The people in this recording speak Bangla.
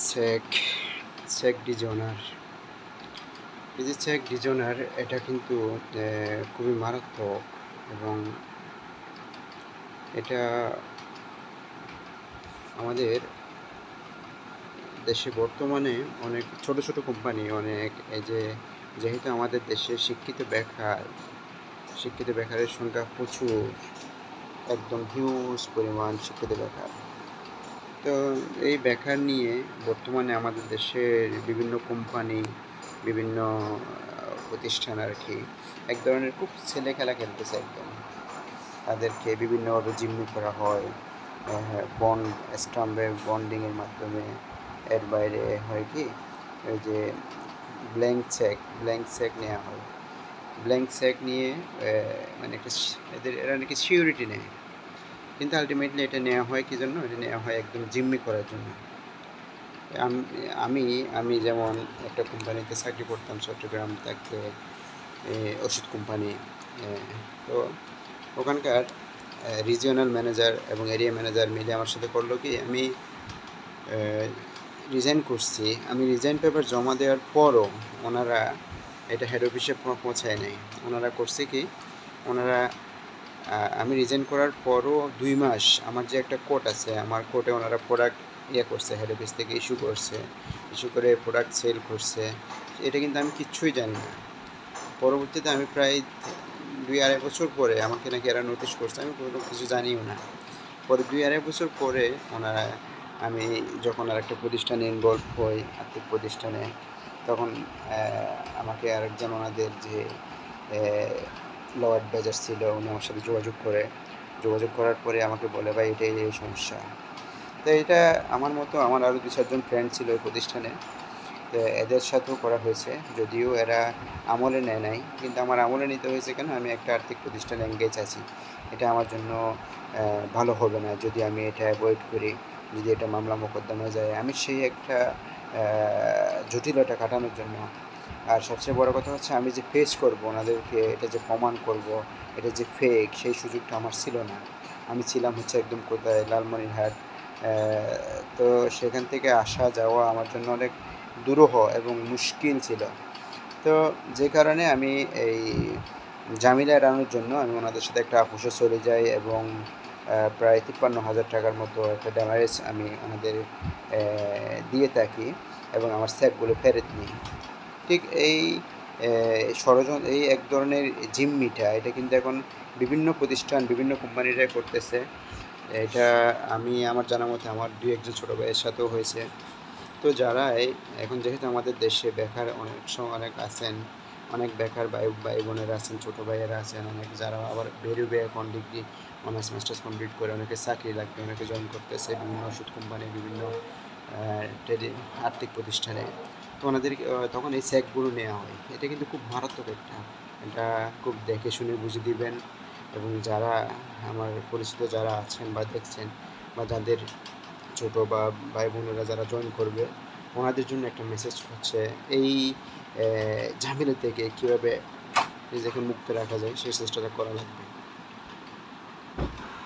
Check check dishonour. এই যে চেক ডিজনার, এটা কিন্তু খুবই মারাত্মক এবং এটা আমাদের দেশে বর্তমানে অনেক ছোট ছোট কোম্পানি অনেক এই যে যেহেতু আমাদের দেশে শিক্ষিত বেকারের সংখ্যা প্রচুর, একদম হিউজ পরিমাণ শিক্ষিত বেকার। তো এই বেকার নিয়ে বর্তমানে আমাদের দেশের বিভিন্ন কোম্পানি, বিভিন্ন প্রতিষ্ঠান আর কি এক ধরনের খুব ছেলে খেলা খেলতেছে একদম। তাদেরকে বিভিন্নভাবে জিম্মি করা হয়, বন্ড স্টাম্পে বন্ডিংয়ের মাধ্যমে। এর বাইরে হয় কি, ওই যে ব্ল্যাঙ্ক চেক নেওয়া হয়। ব্ল্যাঙ্ক চেক নিয়ে মানে এরা নাকি সিকিউরিটি নেয়, কিন্তু আলটিমেটলি এটা নেওয়া হয় কী জন্য? এটা নেওয়া হয় একদম জিম্মি করার জন্য। আমি আমি যেমন একটা কোম্পানিতে চাকরি করতাম চট্টগ্রাম থেকে, ওষুধ কোম্পানি। তো ওখানকার রিজিওনাল ম্যানেজার এবং এরিয়া ম্যানেজার মিলে আমার সাথে করলো কি, আমি রিজাইন করছি। আমি রিজাইন পেপার জমা দেওয়ার পরও ওনারা এটা হেড অফিসে পৌঁছায় নাই। ওনারা করছে কি, ওনারা আমি রিজাইন করার পরও 2 মাস আমার যে একটা কোড আছে, আমার কোডে ওনারা প্রোডাক্ট করছে, হেড অফিস থেকে ইস্যু করে প্রোডাক্ট সেল করছে। এটা কিন্তু আমি কিচ্ছুই জানি না। পরবর্তীতে আমি প্রায় 2-2.5 বছর পরে আমাকে নাকি এরা নোটিশ করছে, আমি কোনো কিছু জানিও না। পরে 2-2.5 বছর পরে ওনারা, আমি যখন আর একটা প্রতিষ্ঠানে ইনভলভ হই, আর্থিক প্রতিষ্ঠানে, তখন আমাকে আরেকজন ওনাদের যে ল অ্যাডভাইজার ছিল, উনি আমার সাথে যোগাযোগ করার পরে আমাকে বলে, ভাই এটাই এই সমস্যা। তো এটা আমার মতো আমার আরও 2-4জন ফ্রেন্ড ছিল ওই প্রতিষ্ঠানে, তো এদের সাথেও করা হয়েছে। যদিও এরা আমলে নেয় নাই, কিন্তু আমার আমলে নিতে হয়েছে কেন? আমি একটা আর্থিক প্রতিষ্ঠানে এঙ্গেজ আছি। এটা আমার জন্য ভালো হবে না যদি আমি এটা অ্যাভয়েড করি, যদি এটা মামলা মোকদ্দমায় যায়। আমি সেই একটা জটিলতা কাটানোর জন্য, আর সবচেয়ে বড় কথা হচ্ছে আমি যে ফেস করব ওনাদেরকে, এটা যে প্রমাণ করব এটা যে ফেক, সেই সুযোগটা আমার ছিল না। আমি ছিলাম হচ্ছে একদম কোথায়, লালমনিরহাট। তো সেখান থেকে আসা যাওয়া আমার জন্য অনেক দুরূহ এবং মুশকিল ছিল। তো যে কারণে আমি এই ঝামেলা এড়ানোর জন্য আমি ওনাদের সাথে একটা আপোষে চলে যাই এবং প্রায় 53,000 টাকার মতো একটা ড্যামারেজ আমি ওনাদের দিয়ে থাকি এবং আমার চেকগুলো ফেরত নিই। ঠিক এই এই এক ধরনের জিম্মিটা, এটা কিন্তু এখন বিভিন্ন প্রতিষ্ঠান, বিভিন্ন কোম্পানিরাই করতেছে। এটা আমি আমার জানা মতে আমার 2-1জন ছোটো ভাইয়ের সাথেও হয়েছে। তো যারা এখন যেহেতু আমাদের দেশে বেকার অনেক আছেন, অনেক বেকার ভাই বোনেরা আছেন, ছোটো ভাইয়েরা আছেন অনেক, যারা আবার বেরোবে এখন ডিগ্রি অনার্স মাস্টার্স কমপ্লিট করে, অনেকে চাকরি লাগবে, অনেকে জয়েন করতেছে বিভিন্ন ওষুধ কোম্পানি, বিভিন্ন আর্থিক প্রতিষ্ঠানে। তো ওনাদেরকে তখন এই চেকগুলো নেওয়া হয়। এটা কিন্তু খুব মারাত্মক এটা খুব দেখে শুনে বুঝে দিবেন। এবং যারা আমার পরিচিত যারা আছেন বা দেখছেন, বা যাদের ছোটো বা ভাই বোনেরা যারা জয়েন করবে, ওনাদের জন্য একটা মেসেজ হচ্ছে, এই ঝামেলা থেকে কীভাবে নিজেকে মুক্ত রাখা যায় সেই চেষ্টাটা করা লাগবে।